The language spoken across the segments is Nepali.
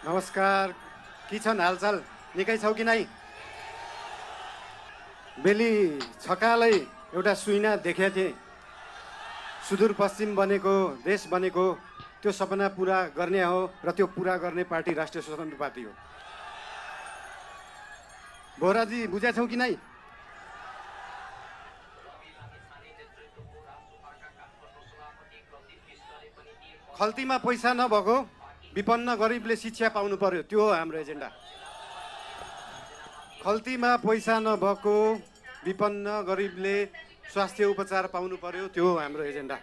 नमस्कार, के छन् हालचाल? निकै छौ कि नै? बेली छकालै एउटा सुइना देखेको थिएँ। सुदूरपश्चिम बनेको, देश बनेको, त्यो सपना पुरा गर्ने हो र त्यो पुरा गर्ने पार्टी राष्ट्रिय स्वतन्त्र पार्टी हो। बोहराजी बुझेछौ कि नै? खल्तीमा पैसा नभएको विपन्न गरिबले शिक्षा पाउनु पर्यो, त्यो हो हाम्रो एजेन्डा। खल्तीमा पैसा नभएको विपन्न गरिबले स्वास्थ्य उपचार पाउनु पर्यो, त्यो हो हाम्रो एजेन्डा।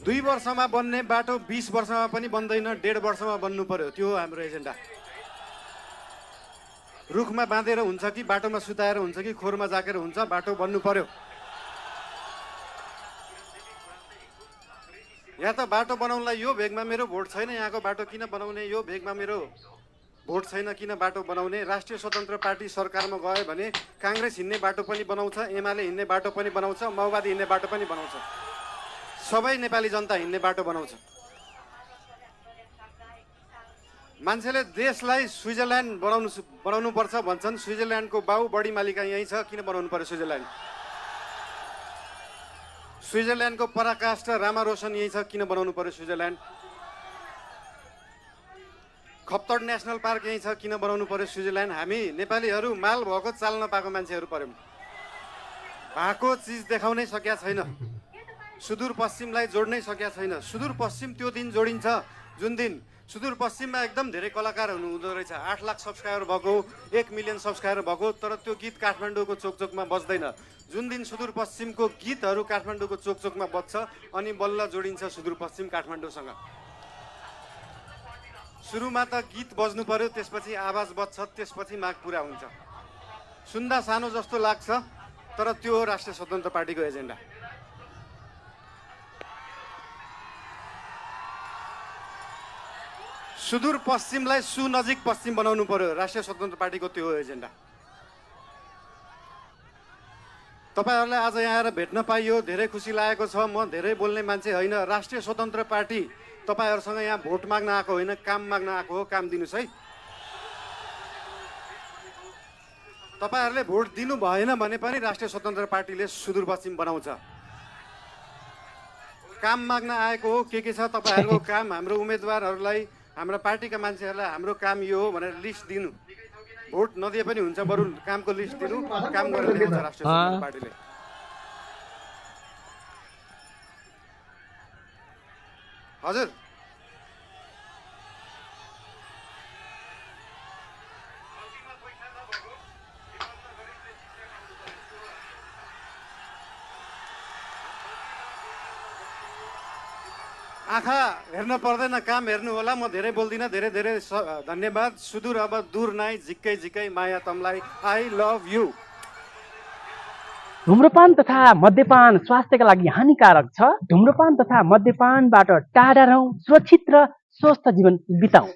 2 वर्षमा बन्ने बाटो 20 वर्षमा पनि बन्दैन, 1.5 वर्षमा बन्नु पर्यो, त्यो हो हाम्रो एजेन्डा। रुखमा बाँधेर हुन्छ कि बाटोमा सुताएर हुन्छ कि खोरमा जाकेर हुन्छ, बाटो बन्नु पर्यो। या त बाटो बनाउनलाई यो भेगमा मेरो भोट छैन, यहाँको बाटो किन बनाउने, यो भेगमा मेरो भोट छैन किन बाटो बनाउने। राष्ट्रिय स्वतन्त्र पार्टी सरकारमा गयो भने काङ्ग्रेस हिँड्ने बाटो पनि बनाउँछ, एमाले हिँड्ने बाटो पनि बनाउँछ, माओवादी हिँड्ने बाटो पनि बनाउँछ, सबै नेपाली जनता हिँड्ने बाटो बनाउँछ। मान्छेले देशलाई स्विजरल्यान्ड बनाउनु पर्छ भन्छन्। स्विजरल्यान्डको बाउ बढी मालिका यहीँ छ, किन बनाउनु पर्यो स्विजरल्यान्ड? स्विजरल्यान्डको पराकाष्ठ रामा रोशन यहीँ छ, किन बनाउनु पर्यो स्विजरल्यान्ड? खप्तड नेसनल पार्क यहीँ छ, किन बनाउनु पर्यो स्विजरल्यान्ड? हामी नेपालीहरू माल भएको चाल नपाएको मान्छेहरू पर्यौँ। भएको चिज देखाउनै सकेका छैन, सुदूरपश्चिमलाई जोड्नै सकेका छैन। सुदूरपश्चिम त्यो दिन जोडिन्छ जुन दिन सुदूरपश्चिममा एकदम धेरै कलाकारहरू हुँदो रहेछ। 8 लाख सब्सक्राइबर भएको, 1 मिलियन सब्सक्राइबर भएको, तर त्यो गीत काठमाडौँको चोकचोकमा बज्दैन। जुन दिन सुदूरपश्चिमको गीतहरू काठमाडौँको चोकचोकमा बज्छ अनि बल्ल जोडिन्छ सुदूरपश्चिम काठमाडौँसँग। सुरुमा त गीत बज्नु पर्यो, त्यसपछि आवाज बज्छ, त्यसपछि माग पुरा हुन्छ। सुन्दा सानो जस्तो लाग्छ, तर त्यो हो राष्ट्रिय स्वतन्त्र पार्टीको एजेन्डा। सुदूरपश्चिमलाई सुनजिक पश्चिम बनाउनु पर्यो, राष्ट्रिय स्वतन्त्र पार्टीको त्यो हो एजेन्डा। तपाईहरुलाई आज यहाँ आएर भेट्न पाइयो, धेरै खुसी लागेको छ। म धेरै बोल्ने मान्छे होइन। राष्ट्रिय स्वतन्त्र पार्टी तपाईहरुसँग यहाँ भोट माग्न आएको होइन, काम माग्न आएको हो। काम दिनुस् है। तपाईहरुले भोट दिनु भएन भने पनि राष्ट्रिय स्वतन्त्र पार्टीले सुदूरपश्चिम बनाउँछ। काम माग्न आएको हो। के छ तपाईहरुको काम? हाम्रो उम्मेदवारहरूलाई, हाम्रो पार्टीका मान्छेहरूलाई हाम्रो काम यो हो भनेर लिस्ट दिनु। भोट नदिए पनि हुन्छ, बरु कामको लिस्ट दिनु, काम गरेर ल्याउँछ राष्ट्रिय स्वतन्त्र पार्टीले। हजुर, आँखा हेर्न पर्दैन, काम हेर्नु होला। म धेरै बोल्दिनँ। धेरै धेरै धन्यवाद। सुदूर अब दूर नाइ, झिक्कै झिक्कै माया तमलाई। I love you. धूम्रपान तथा मद्यपान स्वास्थ्यका लागि हानिकारक छ। धूम्रपान तथा मद्यपानबाट टाढा रहौं, सुरक्षित र स्वस्थ जीवन बिताउँ।